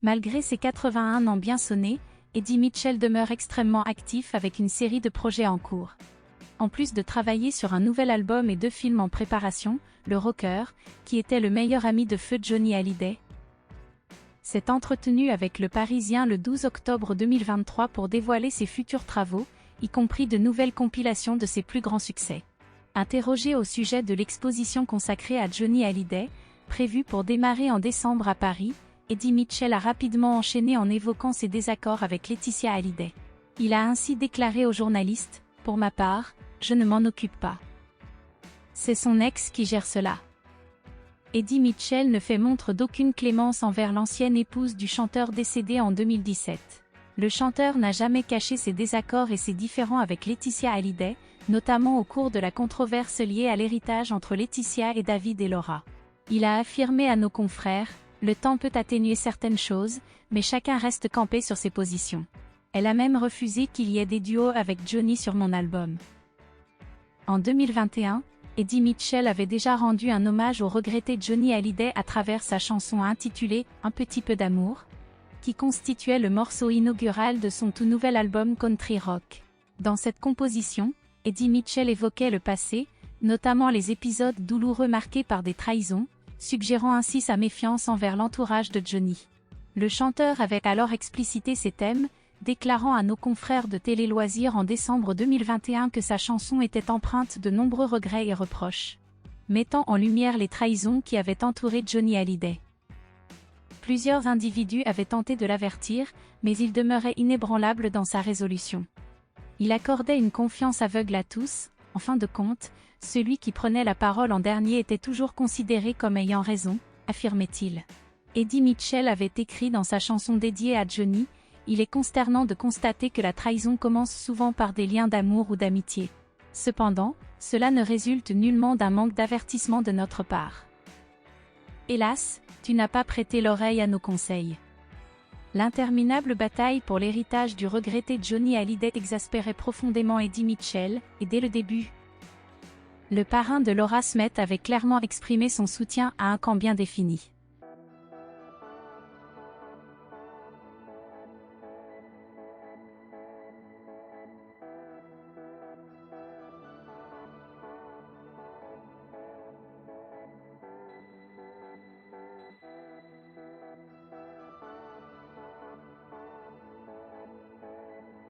Malgré ses 81 ans bien sonnés, Eddie Mitchell demeure extrêmement actif avec une série de projets en cours. En plus de travailler sur un nouvel album et 2 films en préparation, le rocker, qui était le meilleur ami de feu Johnny Hallyday, s'est entretenu avec Le Parisien le 12 octobre 2023 pour dévoiler ses futurs travaux, y compris de nouvelles compilations de ses plus grands succès. Interrogé au sujet de l'exposition consacrée à Johnny Hallyday, prévue pour démarrer en décembre à Paris, Eddie Mitchell a rapidement enchaîné en évoquant ses désaccords avec Laetitia Hallyday. Il a ainsi déclaré aux journalistes : « Pour ma part, je ne m'en occupe pas. C'est son ex qui gère cela. » Eddie Mitchell ne fait montre d'aucune clémence envers l'ancienne épouse du chanteur décédé en 2017. Le chanteur n'a jamais caché ses désaccords et ses différends avec Laetitia Hallyday, notamment au cours de la controverse liée à l'héritage entre Laetitia et David et Laura. Il a affirmé à nos confrères : « Le temps peut atténuer certaines choses, mais chacun reste campé sur ses positions. Elle a même refusé qu'il y ait des duos avec Johnny sur mon album. » En 2021, Eddie Mitchell avait déjà rendu un hommage au regretté Johnny Hallyday à travers sa chanson intitulée « Un petit peu d'amour », qui constituait le morceau inaugural de son tout nouvel album country rock. Dans cette composition, Eddie Mitchell évoquait le passé, notamment les épisodes douloureux marqués par des trahisons, suggérant ainsi sa méfiance envers l'entourage de Johnny. Le chanteur avait alors explicité ses thèmes, déclarant à nos confrères de Télé Loisirs en décembre 2021 que sa chanson était empreinte de nombreux regrets et reproches, mettant en lumière les trahisons qui avaient entouré Johnny Hallyday. Plusieurs individus avaient tenté de l'avertir, mais il demeurait inébranlable dans sa résolution. Il accordait une confiance aveugle à tous. En fin de compte, celui qui prenait la parole en dernier était toujours considéré comme ayant raison, affirmait-il. Eddie Mitchell avait écrit dans sa chanson dédiée à Johnny : « Il est consternant de constater que la trahison commence souvent par des liens d'amour ou d'amitié. Cependant, cela ne résulte nullement d'un manque d'avertissement de notre part. Hélas, tu n'as pas prêté l'oreille à nos conseils. » L'interminable bataille pour l'héritage du regretté Johnny Hallyday exaspérait profondément Eddie Mitchell, et dès le début, le parrain de Laura Smith avait clairement exprimé son soutien à un camp bien défini.